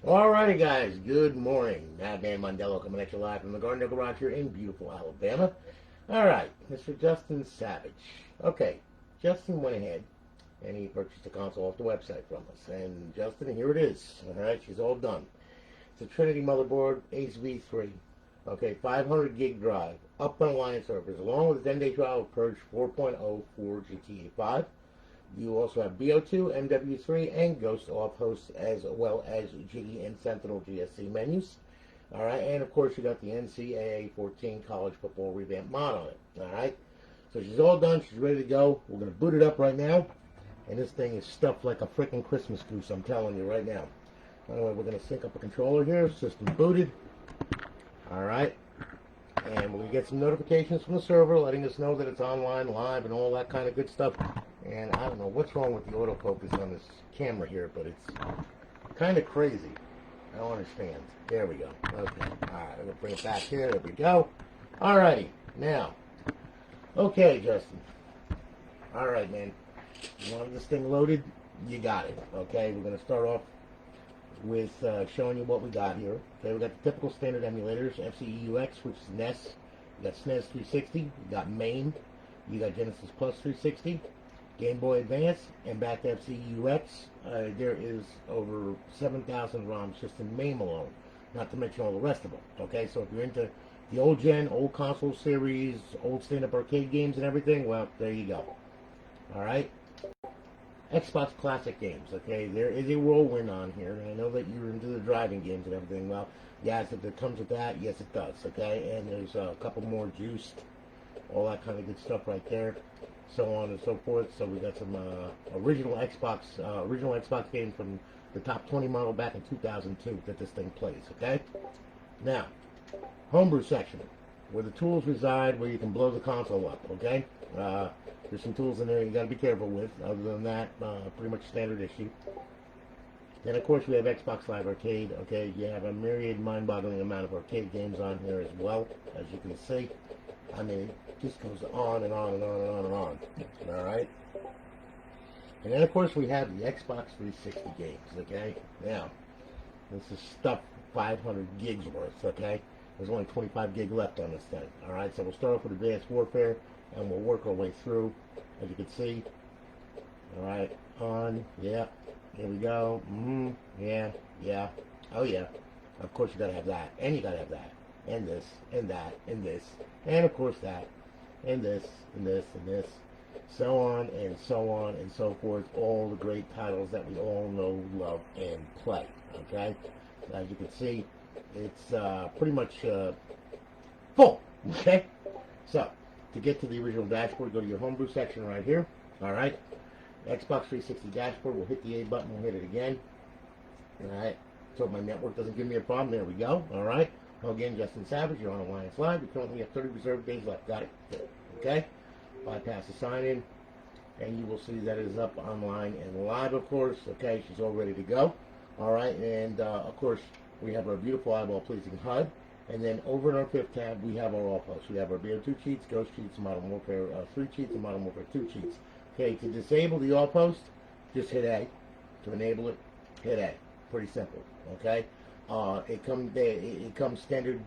Alrighty guys, good morning. Madman Mondello coming at you live from the Garden Garage here in beautiful Alabama. Alright, Mr. Justin Savage. Okay, Justin went ahead and he purchased a console off the website from us. And Justin, here it is. Alright, she's all done. It's a Trinity Motherboard, Ace V3. Okay, 500 gig drive, up on Alliance servers, along with a 10-day trial of Purge 4.0 for GtaV. You also have Bo2, MW3, and Ghost off hosts, as well as Jiggy and Sentinel GSC menus. Alright, and of course you got the Ncaa 14 College Football Revamped Mod on it. Alright, so she's all done, she's ready to go. We're going to boot it up right now, and this thing is stuffed like a freaking Christmas goose, I'm telling you right now. Anyway, we're going to sync up a controller here, system booted. Alright, and we're going to get some notifications from the server letting us know that it's online, live, and all that kind of good stuff. And I don't know what's wrong with the autofocus on this camera here, but it's kind of crazy. I don't understand. There we go. Okay. Alright, I'm going to bring it back here. There we go. Alrighty. Now. Okay, Justin. Alright, man. You wanted this thing loaded? You got it. Okay, we're going to start off with showing you what we got here. Okay, we got the typical standard emulators, FCEUX, which is NES. You got SNES 360. You got MAME. You got Genesis Plus 360. Game Boy Advance, and back to FCEUX, there is over 7,000 ROMs just in MAME alone, not to mention all the rest of them. Okay, so if you're into the old gen, old console series, old stand-up arcade games and everything, well, there you go. Alright, Xbox Classic games, okay, there is a whirlwind on here, and I know that you're into the driving games and everything. Well, yes, if it comes with that, yes it does, okay, and there's a couple more juiced, all that kind of good stuff right there, so on and so forth. So we got some original Xbox games from the top 20 model back in 2002 that this thing plays. Okay, now homebrew section, where the tools reside, where you can blow the console up. Okay, there's some tools in there you got to be careful with. Other than that, pretty much standard issue. Then of course we have Xbox Live Arcade. Okay, you have a myriad, mind-boggling amount of arcade games on here as well, as you can see. I mean, it just goes on and on and on and on and on. Alright? And then, of course, we have the Xbox 360 games, okay? Now, this is stuff 500 gigs worth, okay? There's only 25 gig left on this thing. Alright, so we'll start off with Advanced Warfare, and we'll work our way through, as you can see. Alright, on, yeah, here we go. Yeah, yeah, oh yeah. Of course, you gotta have that, and you gotta have that. And this, and that, and this, and of course that, and this, and this, and this, so on, and so on, and so forth, all the great titles that we all know, love, and play, okay? As you can see, it's pretty much full, okay? So, to get to the original dashboard, go to your homebrew section right here, alright? Xbox 360 dashboard, we'll hit the A button, we'll hit it again, alright? So my network doesn't give me a problem, there we go, alright? Again, Justin Savage, you're on Alliance Live. You currently have 30 reserved days left. Got it? Good. Okay? Bypass the sign-in, and you will see that it is up online and live, of course. Okay? She's all ready to go. All right? And, of course, we have our beautiful eyeball-pleasing HUD. And then over in our fifth tab, we have our all-posts. We have our Bo2 cheats, Ghost cheats, Modern Warfare 3 cheats, and Modern Warfare 2 cheats. Okay? To disable the all-post, just hit A. To enable it, hit A. Pretty simple. Okay? It comes standard,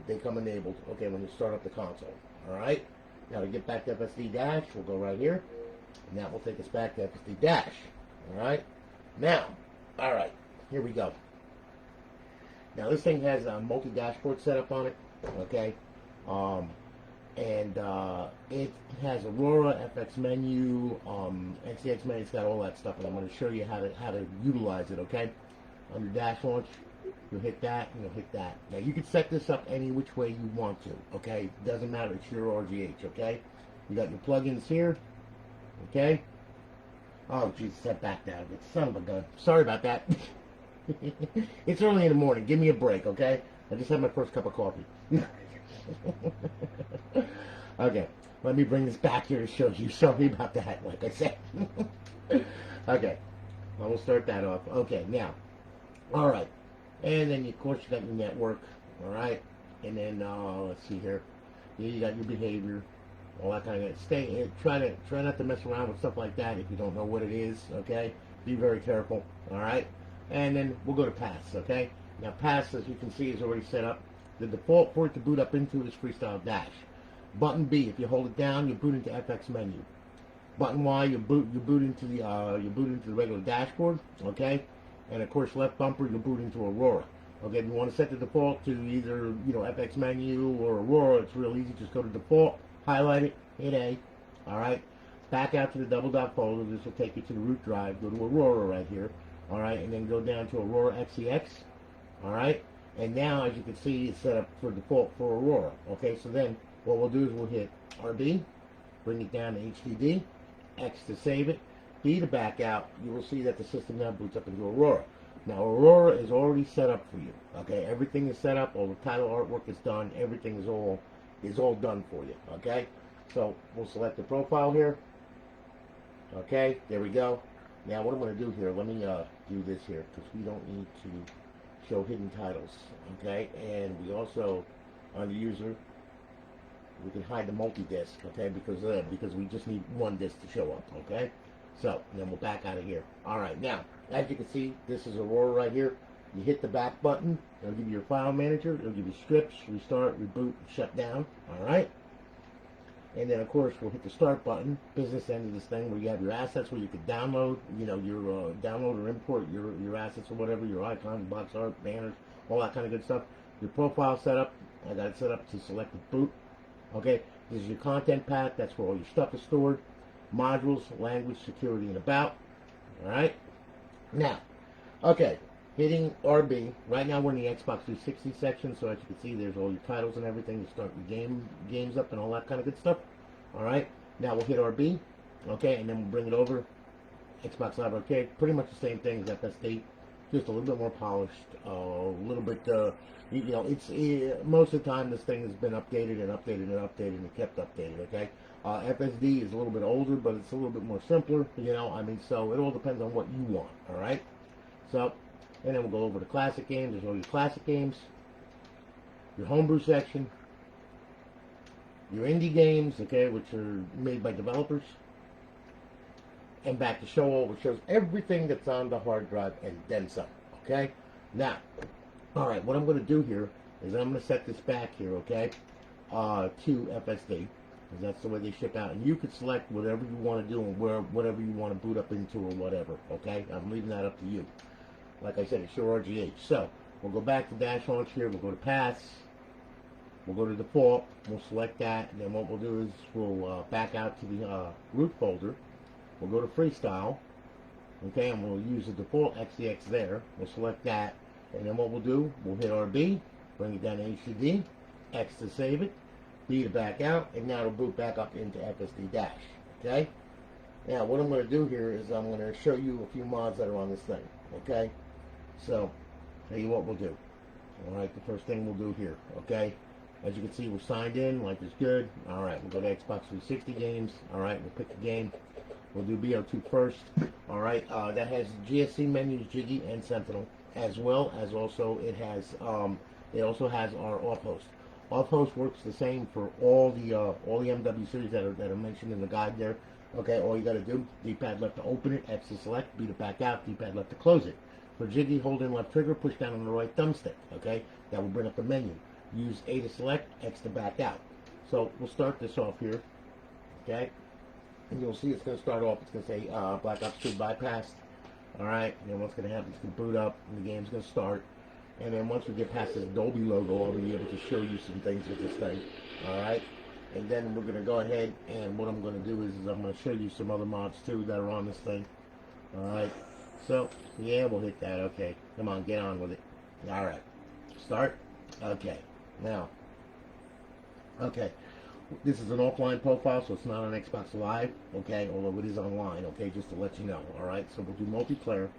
they come enabled, okay, when you start up the console, alright? Now to get back to FSD dash, we'll go right here, and that will take us back to FSD dash, alright? Now, alright, here we go. Now this thing has a multi-dashboard setup on it, okay? And it has Aurora, FX menu, NCX menu, it's got all that stuff, and I'm going to show you how to utilize it, okay? Under dash launch, you'll hit that, and you'll hit that. Now, you can set this up any which way you want to, okay? Doesn't matter, it's your RGH, okay? You got your plugins here, okay? Oh, Jesus, that backed out of it. Son of a gun. Sorry about that. It's early in the morning. Give me a break, okay? I just had my first cup of coffee. Okay, let me bring this back here to show you. Sorry about that, like I said. Okay, well, we'll start that off. Okay, now, all right. And then, of course, you got your network, all right? And then, let's see here. You got your behavior, all that kind of thing. Try not to mess around with stuff like that if you don't know what it is, okay? Be very careful, all right? and then we'll go to pass, okay? Now pass, as you can see, is already set up. The default for it to boot up into is Freestyle Dash. Button B, if you hold it down, you boot into FX menu. Button Y, you boot into the regular dashboard, okay? And of course, left bumper, you boot into Aurora. Okay, if you want to set the default to either FX menu or Aurora, it's real easy. Just go to default, highlight it, hit A. All right, back out to the double dot folder. This will take you to the root drive. Go to Aurora right here. All right, and then go down to Aurora XEX. All right, and now as you can see, it's set up for default for Aurora. Okay, so then what we'll do is we'll hit RB, bring it down to HDD, X to save it, B to back out. You will see that the system now boots up into Aurora. Now Aurora is already set up for you. Okay, everything is set up. All the title artwork is done. Everything is all done for you. Okay, so we'll select the profile here. Okay, there we go. Now what I'm going to do here, let me do this here because we don't need to show hidden titles. Okay, and we also on the user we can hide the multi-disc. Okay, because we just need one disc to show up. Okay. So, then we'll back out of here. Alright, now, as you can see, this is Aurora right here. You hit the back button, it'll give you your file manager, it'll give you scripts, restart, reboot, shut down. Alright? And then, of course, we'll hit the start button, business end of this thing, where you have your assets, where you could download, your download or import your assets or whatever, your icons, box art, banners, all that kind of good stuff. Your profile setup, I got it set up to selective boot. Okay? This is your content path, that's where all your stuff is stored. Modules, language, security, and about. Alright? Now, okay, hitting RB. Right now we're in the Xbox 360 section, so as you can see, there's all your titles and everything. You start your games up and all that kind of good stuff. Alright? Now we'll hit RB. Okay, and then we'll bring it over. Xbox Live Arcade. Pretty much the same thing as FSD. Just a little bit more polished. A little bit, it's most of the time this thing has been updated and updated and updated and kept updated, okay? FSD is a little bit older, but it's a little bit more simpler, so it all depends on what you want, alright? So, and then we'll go over to classic games. There's all your classic games, your homebrew section, your indie games, okay, which are made by developers, and back to show all, which shows everything that's on the hard drive and then some, okay? Now, alright, what I'm going to do here is I'm going to set this back here, okay, to FSD. Because that's the way they ship out, and you could select whatever you want to do and whatever you want to boot up into or whatever. Okay, I'm leaving that up to you. Like I said, it's your RGH. So we'll go back to Dash Launch here. We'll go to Paths. We'll go to Default. We'll select that, and then what we'll do is we'll back out to the root folder. We'll go to Freestyle. Okay, and we'll use the default XEX there. We'll select that, and then what we'll do, we'll hit RB, bring it down to HDD, X to save it. B to back out, and now it'll boot back up into FSD Dash. Okay? Now, what I'm going to do here is I'm going to show you a few mods that are on this thing. Okay? So, tell you what we'll do. Alright, the first thing we'll do here. Okay? As you can see, we're signed in. Life is good. Alright, we'll go to Xbox 360 games. Alright, we'll pick the game. We'll do BO2 first. Alright, that has GSC menus, Jiggy and Sentinel, as well as also it also has our off-host. Off-host works the same for all the MW series that are mentioned in the guide there. Okay, all you got to do, D-pad left to open it, X to select, B to back out, D-pad left to close it. For Jiggy, hold in left trigger, push down on the right thumbstick. Okay, that will bring up the menu. Use A to select, X to back out. So we'll start this off here. Okay, and you'll see it's going to start off. It's going to say Black Ops 2 bypassed. All right, and then what's going to happen? It's going to boot up, and the game's going to start. And then once we get past this Dolby logo, I'll be able to show you some things with this thing. Alright? And then we're going to go ahead, and what I'm going to do is I'm going to show you some other mods too that are on this thing. Alright? So, yeah, we'll hit that. Okay. Come on, get on with it. Alright. Start. Okay. Now. Okay. This is an offline profile, so it's not on Xbox Live. Okay? Although it is online. Okay? Just to let you know. Alright? So we'll do multiplayer.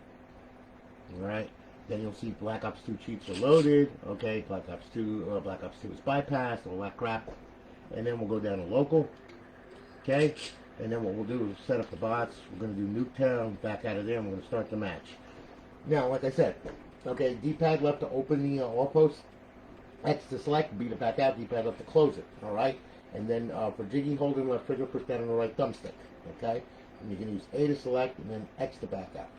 Alright? Then you'll see Black Ops 2 cheats are loaded. Okay, Black Ops 2 is bypassed, all that crap. And then we'll go down to local. Okay, and then what we'll do is set up the bots. We're going to do Nuketown, back out of there, and we're going to start the match. Now, like I said, okay, D-pad left to open the off-host, X to select, B to back out, D-pad left to close it. All right, and then for Jiggy, hold in left trigger, push down on the right thumbstick. Okay, and you can use A to select and then X to back out.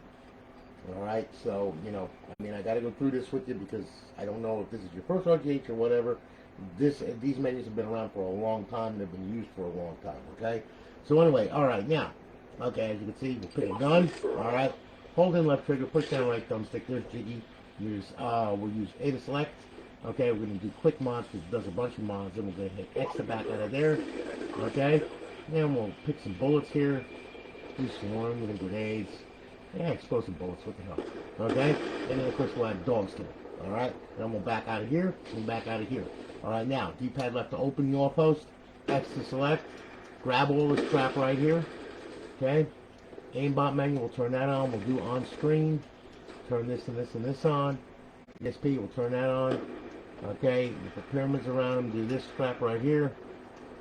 All right, so I mean, I got to go through this with you because I don't know if this is your first RGH or whatever. These menus have been around for a long time. They've been used for a long time. Okay, so anyway, all right, now, okay, as you can see, we'll pick a gun. All right, hold in left trigger, push down right thumbstick. There's Jiggy. We'll use A to select. Okay, we're gonna do quick mods because it does a bunch of mods. Then we're gonna hit X to back out of there. Okay, then we'll pick some bullets here. Do swarms and grenades. Yeah, explosive bullets, what the hell. Okay? And then of course we'll add dogs to it. Alright? Then we'll back out of here, and back out of here. Alright, now, D-pad left to open the off host, X to select, grab all this crap right here. Okay? Aimbot menu, we'll turn that on, we'll do on screen, turn this and this and this on. ESP, we'll turn that on. Okay, with the pyramids around them, do this crap right here.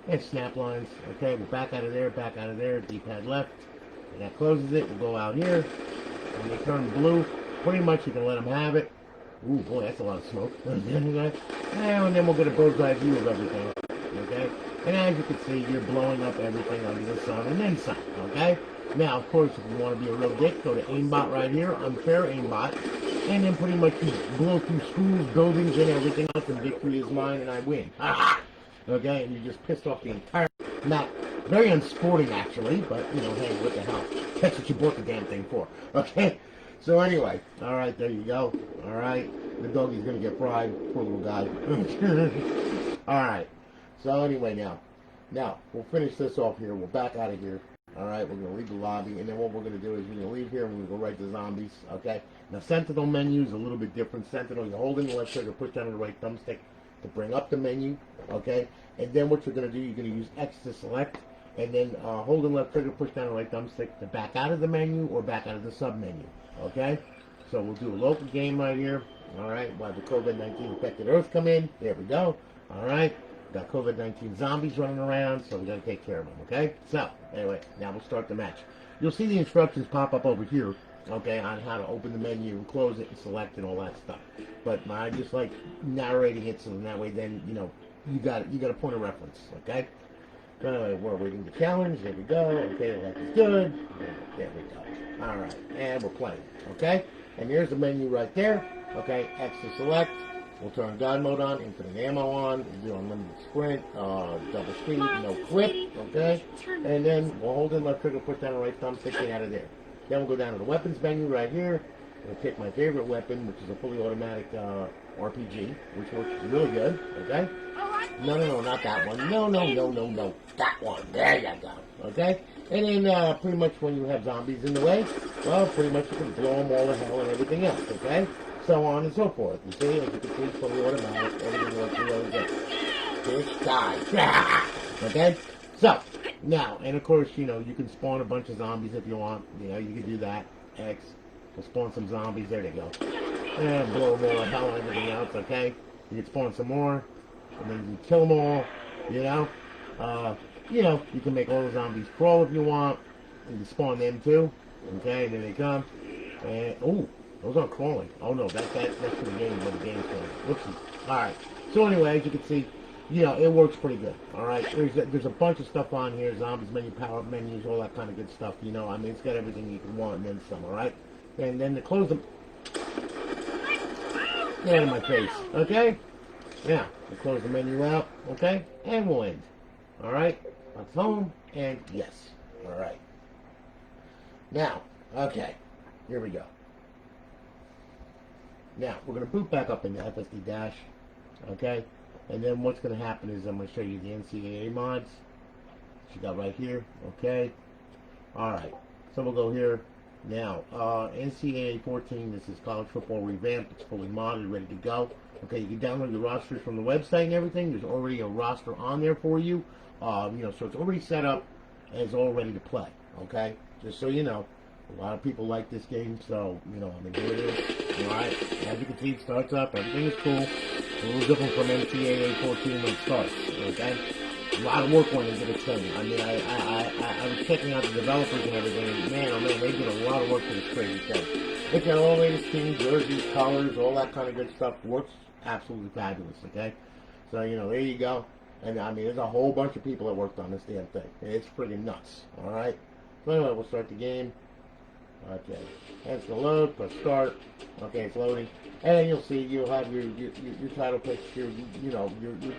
And snap lines. Okay, we'll back out of there, D-pad left. And that closes it. We'll go out here. When they turn blue, pretty much you can let them have it. Ooh, boy, that's a lot of smoke. And then we'll get a bird's eye view of everything. Okay? And as you can see, you're blowing up everything under the sun and then some. Okay? Now, of course, if you want to be a real dick, go to aimbot right here. Unfair aimbot. And then pretty much you blow through schools, buildings, and everything else, and victory is mine, and I win. Okay? And you just pissed off the entire map. Very unsporting, actually, but, hey, what the hell? That's what you bought the damn thing for. Okay? So anyway, all right, there you go. All right? The doggy's going to get fried. Poor little guy. All right. So anyway, now, we'll finish this off here. We'll back out of here. All right? We're going to leave the lobby, and then what we're going to do is we're going to leave here, and we're going to go right to zombies. Okay? Now, Sentinel menu is a little bit different. Sentinel, you hold in the left trigger, push down the right thumbstick to bring up the menu. Okay? And then what you're going to do, you're going to use X to select. And then hold and left trigger, push down the right thumbstick to back out of the menu or back out of the sub menu. Okay? So we'll do a local game right here. Alright, while the COVID-19 affected Earth come in. There we go. Alright. Got COVID-19 zombies running around, so we gotta take care of them, okay? So, anyway, now we'll start the match. You'll see the instructions pop up over here, okay, on how to open the menu and close it and select and all that stuff. But I just like narrating it so that way then, you got a point of reference, okay? We're waiting the challenge. There we go. Okay, that is good. There we go. All right, and we're playing. Okay, and here's the menu right there. Okay, X to select. We'll turn gun mode on, infinite ammo on. We'll do unlimited sprint, double speed, no clip. Okay, and then we'll hold in left trigger, push down the right thumbstick, get out of there. Then we'll go down to the weapons menu right here. We'll pick my favorite weapon, which is a fully automatic RPG, which works really good. Okay. No, not that one. No. That one. There you go. Okay? And then, pretty much when you have zombies in the way, well, pretty much you can blow them all to hell and everything else. Okay? So on and so forth. You see, as you can see, fully automatic. Everything works really good. Bitch dies. Okay? So, now, and of course, you can spawn a bunch of zombies if you want. You can do that. X. We'll spawn some zombies. There they go. And blow them all to hell and everything else. Okay? You can spawn some more. And then you can kill them all, you can make all the zombies crawl if you want. You can spawn them too. Okay, and then they come. And, oh, those aren't crawling. Oh no, that's for the game when the game's going. Whoopsie. Alright, so anyway, as you can see, it works pretty good. Alright, there's a bunch of stuff on here. Zombies menu, power-up menus, all that kind of good stuff. I mean, it's got everything you can want and then some, alright? And then to close them, get out of my face, okay? Now, we'll close the menu out, okay? And we'll end. Alright? That's home, and yes. Alright. Now, okay. Here we go. Now, we're going to boot back up into FSD Dash, okay? And then what's going to happen is I'm going to show you the NCAA mods. Which you got right here, okay? Alright. So we'll go here. Now, NCAA 14, this is College Football Revamped. It's fully modded, ready to go. Okay, you can download the rosters from the website and everything. There's already a roster on there for you. So it's already set up and it's all ready to play. Okay, just so you know, a lot of people like this game, so I mean, here it is. All right, as you can see, it starts up. Everything is cool. A little different from NCAA 14 when it starts. Okay, a lot of work went into this thing. I mean, I was checking out the developers and everything, and man, oh man, they did a lot of work for this crazy thing. Look at all the latest teams, jerseys, colors, all that kind of good stuff. Works absolutely fabulous, okay? So, there you go. And, I mean, there's a whole bunch of people that worked on this damn thing. It's friggin' nuts, all right? So, anyway, we'll start the game. Okay, and it's gonna load. Press start. Okay, it's loading, and then you'll see you'll have your title picture, your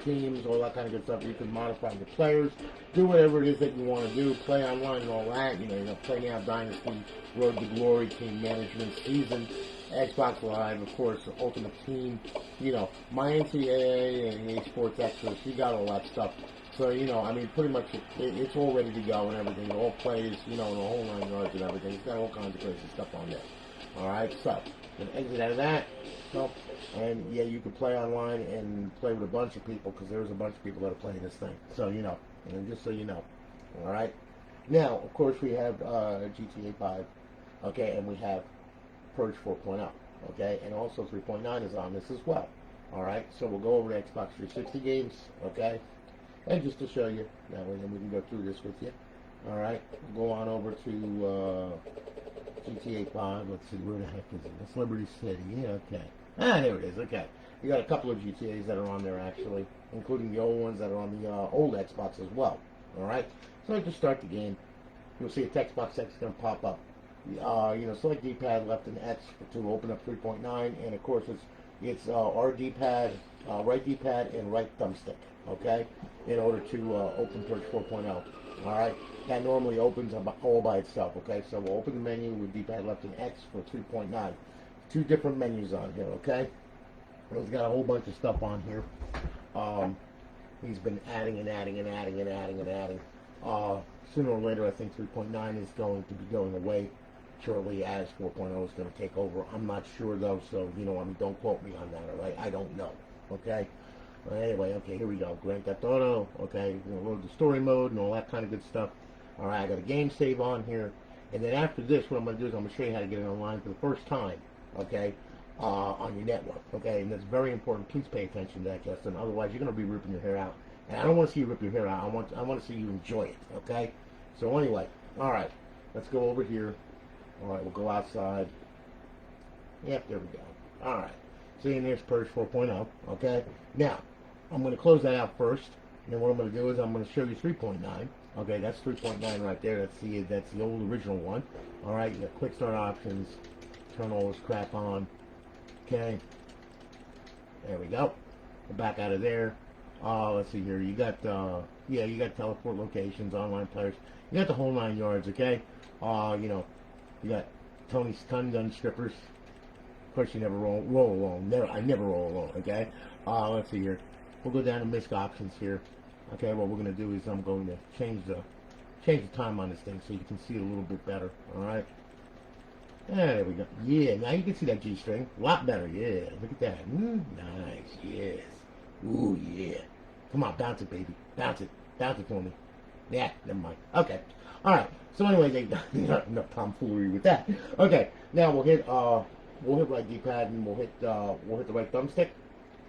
teams, all that kind of good stuff. You can modify your players, do whatever it is that you want to do, play online and all that. You know, play now Dynasty, Road to Glory, Team Management, Season, Xbox Live, of course, Ultimate Team. You know, my NCAA and EA Sports Extras. You got all that stuff. So, you know, I mean, pretty much it's all ready to go and everything. It all plays, you know, in the whole 9 yards and everything. It's got all kinds of crazy stuff on there. Alright, so, I'm going to exit out of that. So, and, yeah, you can play online and play with a bunch of people because there's a bunch of people that are playing this thing. So, you know, and just so you know. Alright. Now, of course, we have GTA 5, okay, and we have Purge 4.0, okay, and also 3.9 is on this as well. Alright, so we'll go over to Xbox 360 games, okay. And just to show you, that way then we can go through this with you. Alright, we'll go on over to GTA 5. Let's see, where the heck is it? It's Liberty City. Yeah, okay. Ah, there it is. Okay. You got a couple of GTAs that are on there, actually, including the old ones that are on the old Xbox as well. Alright, so just start the game. You'll see a text box that's going to pop up. You know, select D-pad, left and X to open up 3.9, and of course it's R D-pad, right D-pad, and right thumbstick. Okay, in order to open Purge 4.0. Alright, that normally opens all by itself. Okay, so we'll open the menu with D-pad left and X for 3.9. 2 different menus on here. Okay, he's got a whole bunch of stuff on here. He's been adding and adding and adding and adding and adding. Sooner or later, I think 3.9 is going to be going away shortly as 4.0 is going to take over. I'm not sure though, so you know, I mean, don't quote me on that. Alright, I don't know. Okay. Well, anyway, okay, here we go. Grand Theft Auto. Okay, we're going to load the story mode and all that kind of good stuff. Alright, I got a game save on here. And then after this, what I'm going to do is I'm going to show you how to get it online for the first time. Okay, on your network. Okay, and that's very important. Please pay attention to that, Justin. Otherwise, you're going to be ripping your hair out. And I don't want to see you rip your hair out. I want to see you enjoy it. Okay? So anyway, alright, let's go over here. Alright, we'll go outside. Yep, there we go. Alright. See, and there's Purge 4.0. Okay? Now, I'm going to close that out first, and then what I'm going to do is I'm going to show you 3.9. Okay, that's 3.9 right there. That's the old original one. All right, you got quick start options. Turn all this crap on. Okay, there we go. We're back out of there. Let's see here. You got you got teleport locations, online players. You got the whole 9 yards. Okay, you know, you got Tony's stun gun strippers. Of course, you never roll alone. I never roll alone. Okay. Let's see here. We'll go down to MISC options here. Okay, what we're going to do is I'm going to change the time on this thing so you can see it a little bit better. All right. There we go. Yeah, now you can see that G-string. A lot better. Yeah, look at that. Nice. Yes. Ooh, yeah. Come on, bounce it, baby. Bounce it. Bounce it for me. Yeah, never mind. Okay. All right. So anyway, they enough tomfoolery with that. Okay. Now we'll hit right D-pad and we'll hit the right thumbstick.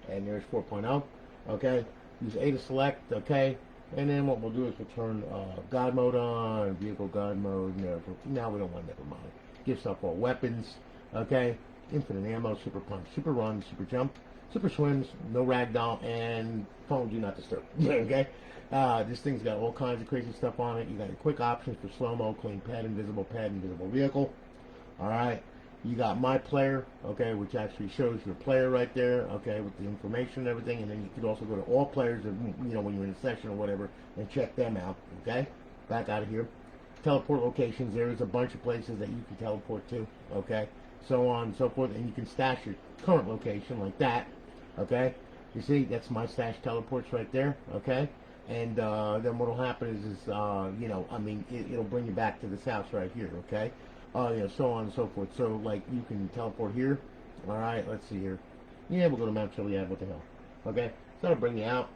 And there's 4.0. Okay, use A to select, okay, and then what we'll do is we'll turn God mode on, vehicle God mode, now we don't want never mind. Give stuff all weapons, okay, infinite ammo, super punch, super run, super jump, super swims, no ragdoll, and phone do not disturb, okay. This thing's got all kinds of crazy stuff on it. You got your quick options for slow-mo, clean pad, invisible vehicle, alright. You got my player, okay, which actually shows your player right there, okay, with the information and everything, and then you could also go to all players, you know, when you're in a session or whatever, and check them out, okay? Back out of here. Teleport locations, there is a bunch of places that you can teleport to, okay? So on and so forth, and you can stash your current location like that, okay? You see, that's my stash teleports right there, okay? And then what will happen is you know, I mean, it'll bring you back to this house right here, okay? Yeah, so on and so forth. So, like, you can teleport here. Alright, let's see here. Yeah, we'll go to Mount Chiliad. What the hell? Okay, so that'll bring you out.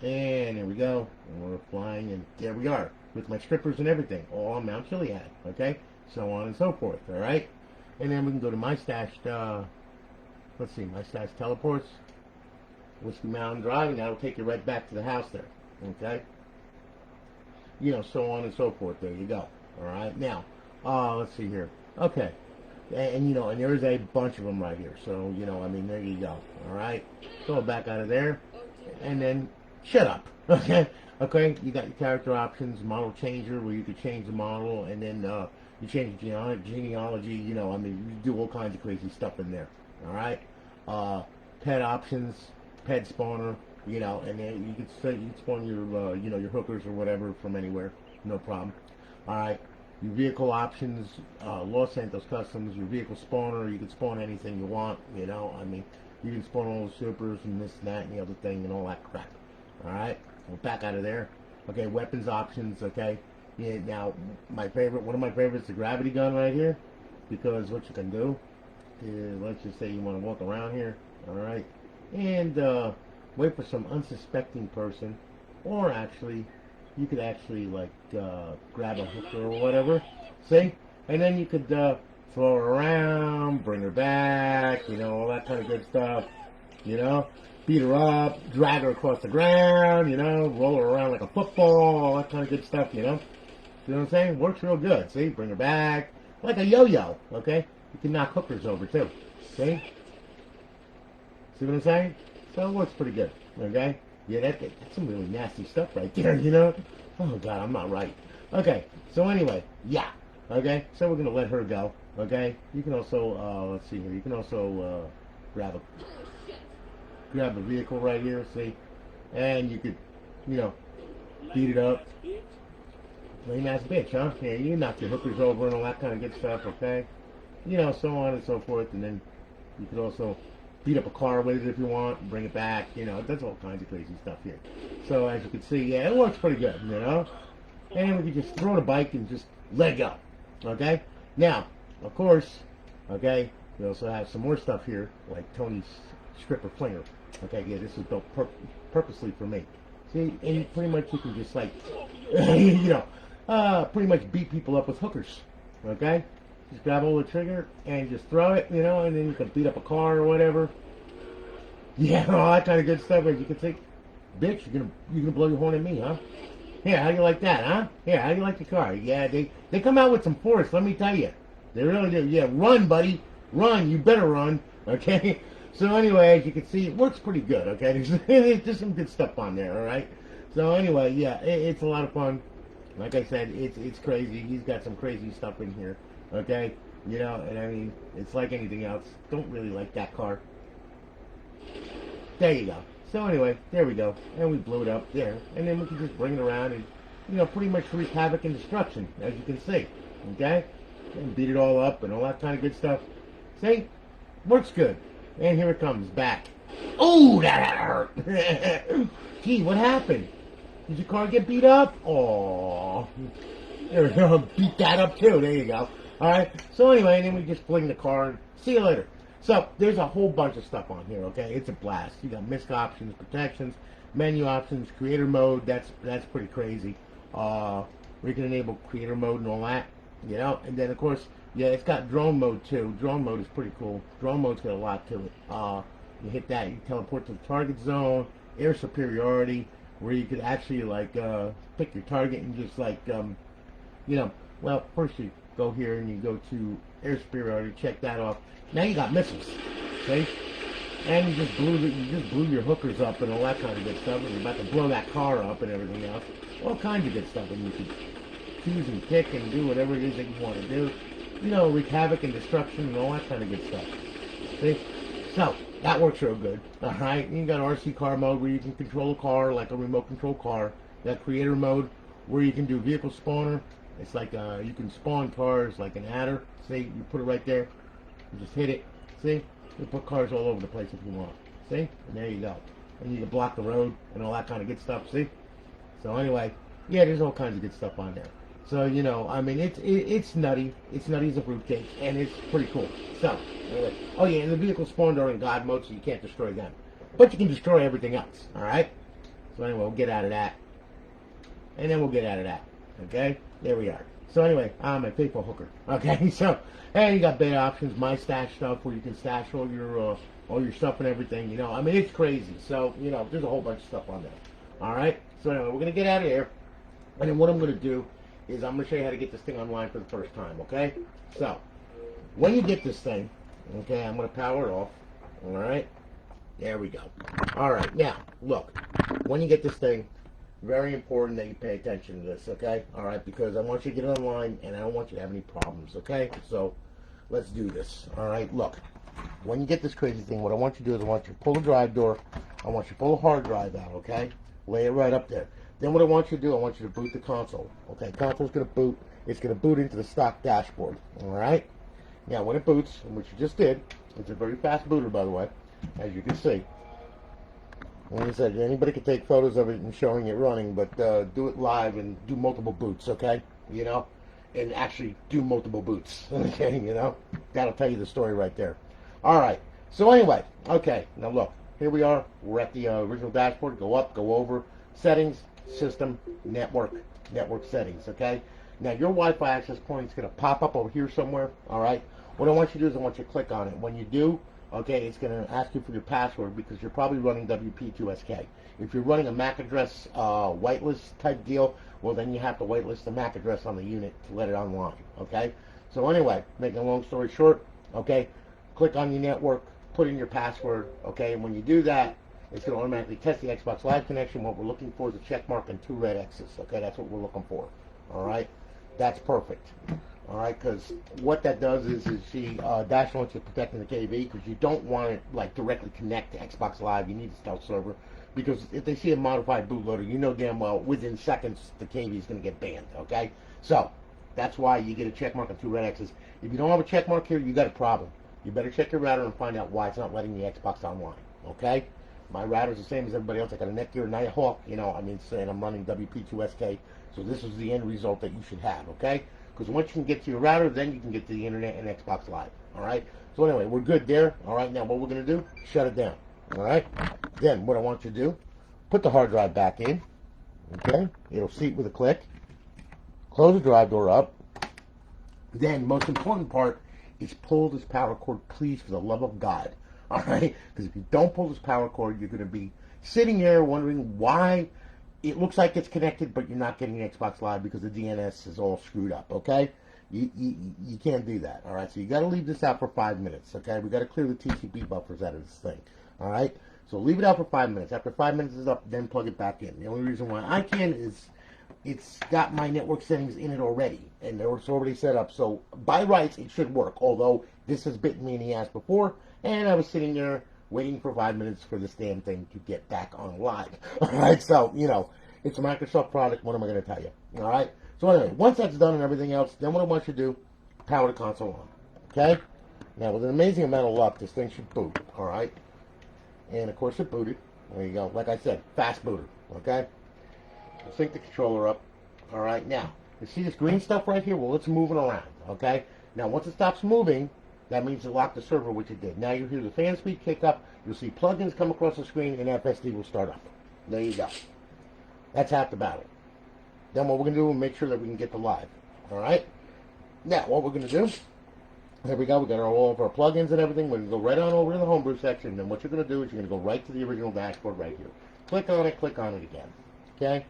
And there we go. And we're flying, and there we are. With my strippers and everything. All on Mount Chiliad. Okay? So on and so forth. Alright? And then we can go to my stashed, let's see, my stashed teleports. Whiskey Mountain Drive, and that'll take you right back to the house there. Okay? You know, so on and so forth. There you go. Alright? Now, let's see here. Okay. And, you know, and there's a bunch of them right here. So, you know, I mean, there you go. All right. Go back out of there. And then, shut up. Okay. Okay. You got your character options, model changer, where you could change the model. And then You change genealogy, you know, I mean, you do all kinds of crazy stuff in there. All right. Pet options, pet spawner, you know, and then you can spawn your, you know, your hookers or whatever from anywhere, no problem. All right. Your vehicle options, Los Santos Customs, your vehicle spawner, you can spawn anything you want, you know, I mean, you can spawn all the supers and this and that and the other thing and all that crap. All right. We'll back out of there. Okay, weapons options, okay. Yeah, now, one of my favorites, the gravity gun right here, because what you can do is, let's just say you want to walk around here, all right, and wait for some unsuspecting person, or actually, you could actually, like, grab a hooker or whatever, see, and then you could throw her around, bring her back, you know, all that kind of good stuff, you know. Beat her up, drag her across the ground, you know, roll her around like a football, all that kind of good stuff, you know. You know what I'm saying? Works real good, see? Bring her back, like a yo-yo, okay? You can knock hookers over, too, see? See what I'm saying? So it works pretty good, okay? Yeah, that's some really nasty stuff right there, you know? Oh, God, I'm not right. Okay, so anyway, yeah, okay? So we're going to let her go, okay? You can also, let's see here, you can also grab a vehicle right here, see, and you could, you know, beat it up. Lame ass bitch, huh? Yeah, you knock your hookers over and all that kind of good stuff, okay? You know, so on and so forth, and then you could also beat up a car with it if you want, and bring it back, you know, that's all kinds of crazy stuff here. So as you can see, yeah, it works pretty good, you know? And we could just throw the bike and just let go, okay? Now, of course, okay, we also have some more stuff here, like Tony's stripper flinger. Okay, yeah, this is built purposely for me. See, and pretty much you can just like, you know, pretty much beat people up with hookers. Okay, just grab hold of the trigger and just throw it, you know, and then you can beat up a car or whatever. Yeah, all that kind of good stuff. As you can see, bitch, you're gonna blow your horn at me, huh? Yeah, how do you like that, huh? Yeah, how do you like the car? Yeah, they come out with some force. Let me tell you, they really do. Yeah, run, buddy, run. You better run. Okay. So anyway, as you can see, it works pretty good, okay? There's some good stuff on there, all right? So anyway, yeah, it's a lot of fun. Like I said, it's crazy. He's got some crazy stuff in here, okay? You know, and I mean, it's like anything else. Don't really like that car. There you go. So anyway, there we go. And we blew it up there. And then we can just bring it around and, you know, pretty much wreak havoc and destruction, as you can see, okay? And beat it all up and all that kind of good stuff. See? Works good. And here it comes, back. Oh, that hurt. Gee, what happened? Did your car get beat up? Oh, there we go. Beat that up too. There you go. All right. So anyway, then we just fling the car and see you later. So there's a whole bunch of stuff on here, okay? It's a blast. You got misc options, protections, menu options, creator mode. That's pretty crazy. We can enable creator mode and all that, you know. And then, of course, yeah, it's got drone mode too. Drone mode is pretty cool. Drone mode's got a lot to it. You hit that, you teleport to the target zone, air superiority, where you could actually like pick your target and just like you know, well, first you go here and you go to air superiority, check that off. Now you got missiles, see? And you just blew your hookers up and all that kind of good stuff. And you're about to blow that car up and everything else. All kinds of good stuff, and you could choose and pick and do whatever it is that you want to do. You know, wreak havoc and destruction and all that kind of good stuff. See? So, that works real good. Alright, you got RC car mode where you can control a car like a remote control car. You got creator mode where you can do vehicle spawner. It's like you can spawn cars like an adder. See, you put it right there. You just hit it. See? You put cars all over the place if you want. See? And there you go. And you can block the road and all that kind of good stuff. See? So anyway, yeah, there's all kinds of good stuff on there. So, you know, I mean, it's nutty. It's nutty as a fruitcake, and it's pretty cool. So, anyway. Oh, yeah, and the vehicles spawned are in God mode, so you can't destroy them. But you can destroy everything else, all right? So, anyway, we'll get out of that. And then we'll get out of that, okay? There we are. So, anyway, I'm a faithful hooker, okay? So, and you got beta options, my stash stuff, where you can stash all your stuff and everything, you know. I mean, it's crazy. So, you know, there's a whole bunch of stuff on there, all right? So, anyway, we're going to get out of here. And then what I'm going to do is I'm going to show you how to get this thing online for the first time, okay? So, when you get this thing, okay, I'm going to power it off, all right? There we go. All right, now, look, when you get this thing, Very important that you pay attention to this, okay? All right, because I want you to get online, and I don't want you to have any problems, okay? So let's do this. All right, look. When you get this crazy thing, what I want you to do is I want you to pull the drive door. I want you to pull the hard drive out, okay? Lay it right up there. Then what I want you to do, I want you to boot the console. Okay, console's going to boot. It's going to boot into the stock dashboard, all right? Now, when it boots, which you just did, it's a very fast booter, by the way, as you can see. Like I said, anybody can take photos of it and showing it running, but do it live and do multiple boots, okay? You know? And actually do multiple boots, okay? You know? That'll tell you the story right there. All right. So anyway, okay. Now look, here we are. We're at the original dashboard. Go up, go over, settings, system, network settings, okay? Now your Wi-Fi access point is going to pop up over here somewhere, all right? What I want you to do is I want you to click on it. When you do, okay, it's going to ask you for your password because you're probably running WP2SK. If you're running a MAC address whitelist type deal, well, then you have to whitelist the MAC address on the unit to let it online, okay? So anyway, making a long story short, okay, click on your network, put in your password, okay? And when you do that, it's going to automatically test the Xbox Live connection. What we're looking for is a check mark and 2 red X's, okay? That's what we're looking for, all right? That's perfect. All right, because what that does is the dash launcher is protecting the KV because you don't want it like directly connect to Xbox Live. You need a stealth server because if they see a modified bootloader, you know damn well within seconds the KV is going to get banned. Okay, so that's why you get a check mark and 2 red X's. If you don't have a check mark here, you got a problem. You better check your router and find out why it's not letting the Xbox online. Okay, my router's the same as everybody else. I got a Netgear Nighthawk. You know, I mean, saying I'm running WP2SK. So this is the end result that you should have. Okay. Because once you can get to your router, then you can get to the internet and Xbox Live. All right. So anyway, we're good there. All right. Now what we're going to do? Shut it down. All right. Then what I want you to do? Put the hard drive back in. Okay. It'll seat with a click. Close the drive door up. Then most important part is pull this power cord, please, for the love of God. All right. Because if you don't pull this power cord, you're going to be sitting there wondering why it looks like it's connected, but you're not getting Xbox Live because the DNS is all screwed up, okay? You can't do that, all right? So you got to leave this out for 5 minutes, okay? We got to clear the TCP buffers out of this thing, all right? So leave it out for 5 minutes. After 5 minutes is up, then plug it back in. The only reason why I can is it's got my network settings in it already, and it's already set up. So by rights, it should work, although this has bitten me in the ass before, and I was sitting there waiting for 5 minutes for this damn thing to get back on live. All right, so, you know, it's a Microsoft product. What am I going to tell you? All right? So anyway, once that's done and everything else, then what I want you to do, power the console on. Okay? Now, with an amazing amount of luck, this thing should boot. All right? And, of course, it booted. There you go. Like I said, fast booter. Okay? Sync the controller up. All right? Now, you see this green stuff right here? Well, it's moving around. Okay? Now, once it stops moving, that means it locked the server, which it did. Now you'll hear the fan speed kick up. You'll see plugins come across the screen, and FSD will start up. There you go. That's half the battle. Then what we're going to do is make sure that we can get to live. All right? Now, what we're going to do, there we go. We got all of our plugins and everything. We're going to go right on over to the homebrew section. And then what you're going to do is you're going to go right to the original dashboard right here. Click on it again. Okay?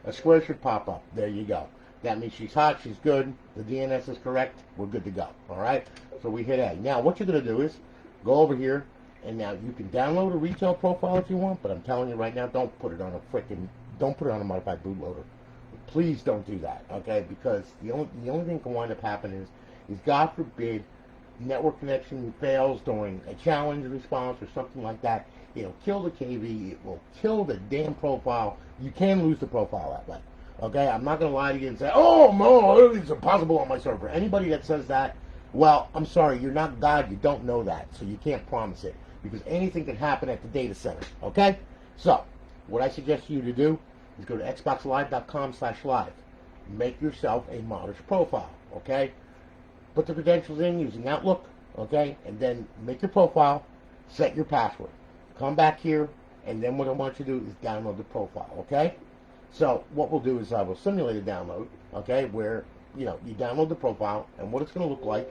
A square should pop up. There you go. That means she's hot, she's good, the DNS is correct, we're good to go. All right? So we hit A. Now, what you're going to do is go over here, and now you can download a retail profile if you want, but I'm telling you right now, don't put it on a modified bootloader. Please don't do that, okay? Because the only thing that can wind up happening is God forbid, network connection fails during a challenge response or something like that. It'll kill the KV. It will kill the damn profile. You can lose the profile that way. Okay, I'm not going to lie to you and say, oh, no, everything's impossible on my server. Anybody that says that, well, I'm sorry, you're not God. You don't know that, so you can't promise it because anything can happen at the data center, okay? So, what I suggest you to do is go to xboxlive.com/live. Make yourself a modder's profile, okay? Put the credentials in using Outlook, okay? And then make your profile, set your password. Come back here, and then what I want you to do is download the profile, okay? So what we'll do is I will simulate a download, okay, where, you know, you download the profile, and what it's going to look like,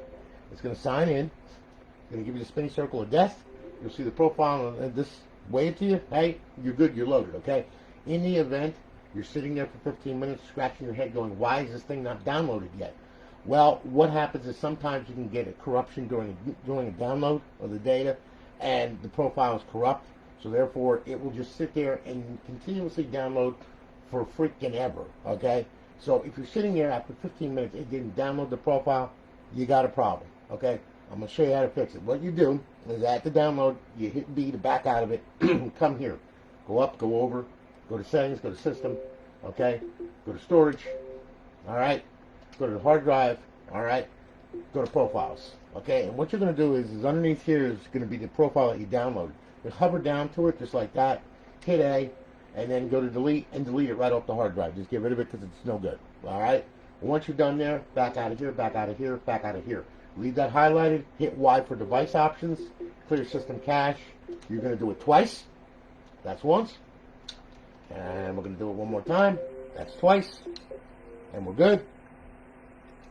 it's going to sign in, it's going to give you the spinning circle of death, you'll see the profile, and this wave to you, hey, you're good, you're loaded, okay? In the event, you're sitting there for 15 minutes, scratching your head, going, why is this thing not downloaded yet? Well, what happens is sometimes you can get a corruption during a download of the data, and the profile is corrupt, so therefore it will just sit there and continuously download for freaking ever, okay? So if you're sitting there after 15 minutes, it didn't download the profile, you got a problem, okay? I'm going to show you how to fix it. What you do is at the download, you hit B to back out of it, come here, go up, go over, go to settings, go to system, okay? Go to storage, all right? Go to the hard drive, all right? Go to profiles, okay? And what you're going to do is underneath here is going to be the profile that you downloaded. You hover down to it just like that, hit A, and then go to delete and delete it right off the hard drive. Just get rid of it because it's no good, all right? Once you're done there, back out of here, back out of here, back out of here. Leave that highlighted, hit Y for device options, clear system cache. You're going to do it twice. That's once. And we're going to do it one more time. That's twice. And we're good.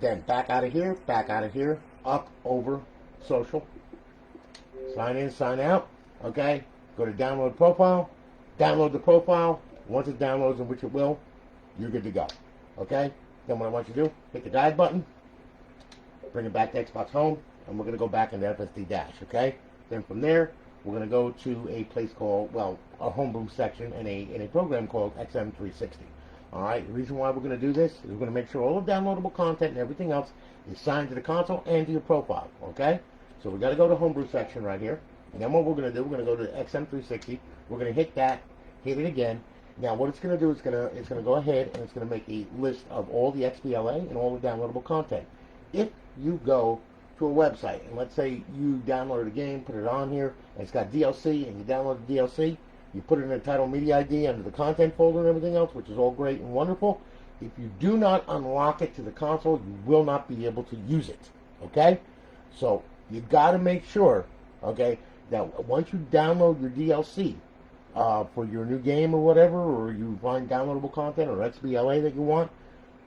Then back out of here, up, over, social. Sign in, sign out. Okay? Go to download profile. Download the profile. Once it downloads, in which it will, you're good to go. Okay? Then what I want you to do, hit the guide button. Bring it back to Xbox Home. And we're going to go back into FSD Dash. Okay? Then from there, we're going to go to a place called, well, a homebrew section in a program called XM360. All right, the reason why we're going to do this is we're going to make sure all the downloadable content and everything else is signed to the console and to your profile, okay? So we got to go to homebrew section right here. And then what we're going to do, we're going to go to XM360. We're going to hit that, hit it again. Now what it's going to do is it's going to go ahead and it's going to make a list of all the XBLA and all the downloadable content. If you go to a website and let's say you downloaded a game, put it on here, and it's got DLC and you download the DLC, you put it in the title media ID under the content folder and everything else, which is all great and wonderful. If you do not unlock it to the console, you will not be able to use it, okay? So you got to make sure, okay, that once you download your DLC for your new game or whatever, or you find downloadable content or XBLA that you want,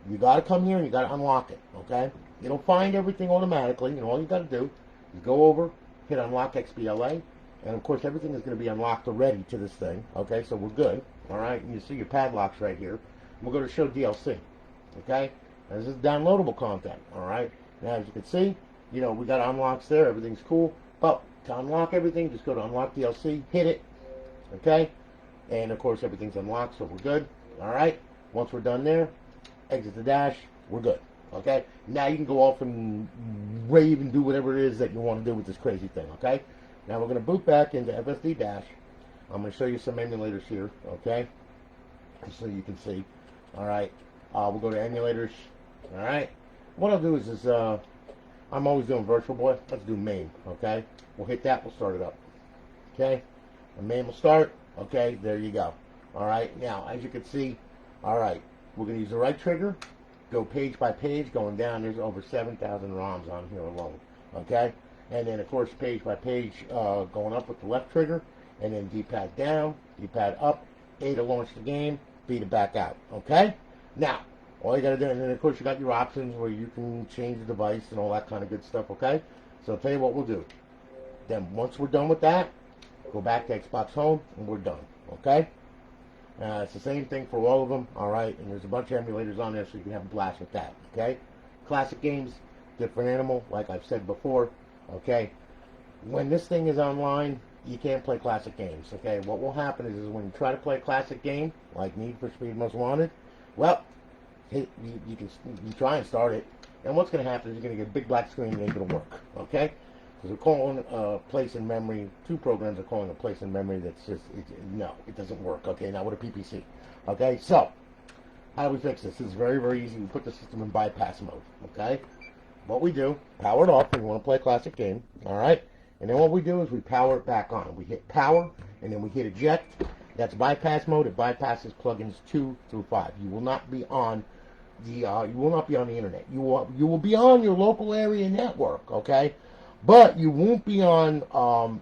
you got to come here and you got to unlock it, okay? It'll find everything automatically, and all you got to do is go over, hit unlock XBLA, and of course everything is going to be unlocked already to this thing, okay? So we're good, all right? And you see your padlocks right here. We'll go to show DLC, okay? Now, this is downloadable content, all right? Now, as you can see, you know, we got unlocks there. Everything's cool. But to unlock everything, just go to unlock DLC, hit it, okay? And of course everything's unlocked, so we're good, all right? Once we're done there, exit the dash, we're good. Okay, now you can go off and rave and do whatever it is that you want to do with this crazy thing, okay? Now we're going to boot back into FSD Dash. I'm going to show you some emulators here, okay? So you can see. All right, we'll go to emulators, all right? What I'll do is I'm always doing Virtual Boy. Let's do MAME, okay? We'll hit that, we'll start it up, okay? And MAME will start, okay? There you go. All right, now, as you can see, all right, we're going to use the right trigger. Go page by page, going down. There's over 7,000 ROMs on here alone, okay? And then, of course, page by page, going up with the left trigger, and then D-pad down, D-pad up, A to launch the game, B to back out, okay? Now, all you got to do, and then, of course, you got your options where you can change the device and all that kind of good stuff, okay? So I'll tell you what we'll do. Then, once we're done with that, go back to Xbox Home, and we're done, okay? It's the same thing for all of them, all right? And there's a bunch of emulators on there, so you can have a blast with that, okay? Classic games, different animal, like I've said before, okay? When this thing is online, you can't play classic games, okay? What will happen is when you try to play a classic game, like Need for Speed Most Wanted, well, you try and start it, and what's going to happen is you're going to get a big black screen and it ain't going to work, okay? Because we're calling place in memory, two programs are calling a place in memory that's just, no, it doesn't work, okay, not with a PPC, okay? So, how do we fix this? This is very, very easy. We put the system in bypass mode, okay? What we do, power it off when you want to play a classic game, all right? And then what we do is we power it back on. We hit power, and then we hit eject. That's bypass mode. It bypasses plugins 2 through 5. You will not be on the internet. You will be on your local area network, okay? But you won't be on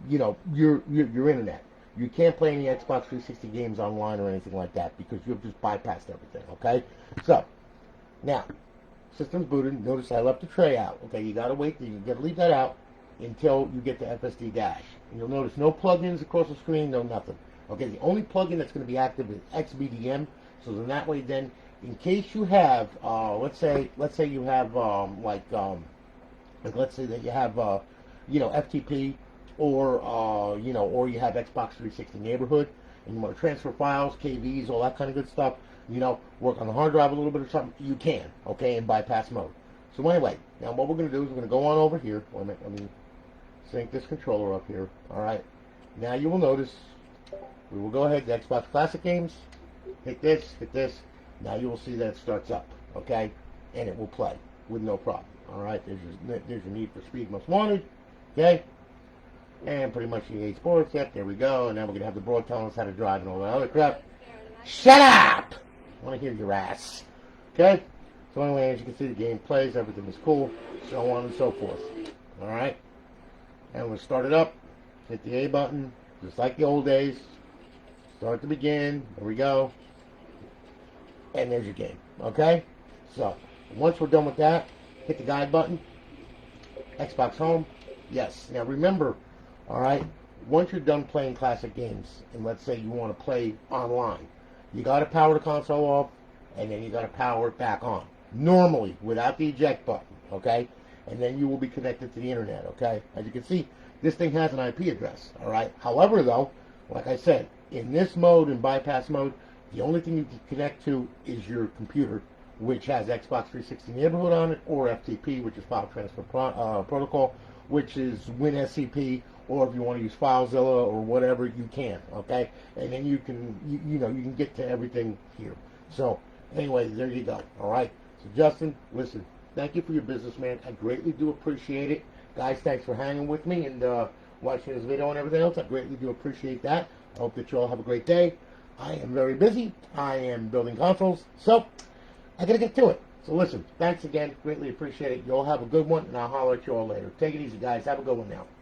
your internet. You can't play any Xbox 360 games online or anything like that because you've just bypassed everything, okay? So, now, system's booted. Notice I left the tray out, okay? You gotta wait, you gotta leave that out until you get to FSD Dash. And you'll notice no plugins across the screen, no nothing. Okay, the only plugin that's going to be active is XBDM. So then that way, then, in case you have, let's say you have, let's say that you have, FTP, or or you have Xbox 360 Neighborhood, and you want to transfer files, KVs, all that kind of good stuff, you know, work on the hard drive a little bit or something, you can, okay, in bypass mode. So anyway, now what we're going to do is we're going to go on over here. Wait a minute, let me sync this controller up here. All right. Now you will notice we will go ahead to Xbox Classic Games, hit this, hit this. Now you will see that it starts up, okay, and it will play with no problem. All right, there's your Need for Speed Most Wanted, okay, and pretty much EA Sports. Yep, there we go. And now we're going to have the board telling us how to drive and all that other crap. Shut up! I want to hear your ass. Okay? So anyway, as you can see, the game plays. Everything is cool. So on and so forth. Alright? And we'll start it up. Hit the A button. Just like the old days. Start to begin. There we go. And there's your game. Okay? So, once we're done with that, hit the guide button. Xbox Home. Yes. Now remember, alright, once you're done playing classic games, and let's say you want to play online, you got to power the console off, and then you got to power it back on. Normally, without the eject button, okay? And then you will be connected to the internet, okay? As you can see, this thing has an IP address, alright? However, though, like I said, in this mode, in bypass mode, the only thing you can connect to is your computer, which has Xbox 360 Neighborhood on it, or FTP, which is File Transfer Protocol, which is WinSCP, or if you want to use FileZilla or whatever, you can, okay? And then you can, you know, you can get to everything here. So, anyway, there you go, all right? So, Justin, listen, thank you for your business, man. I greatly do appreciate it. Guys, thanks for hanging with me and watching this video and everything else. I greatly do appreciate that. I hope that you all have a great day. I am very busy. I am building consoles, so I got to get to it. So listen, thanks again. Greatly appreciate it. You all have a good one, and I'll holler at you all later. Take it easy, guys. Have a good one now.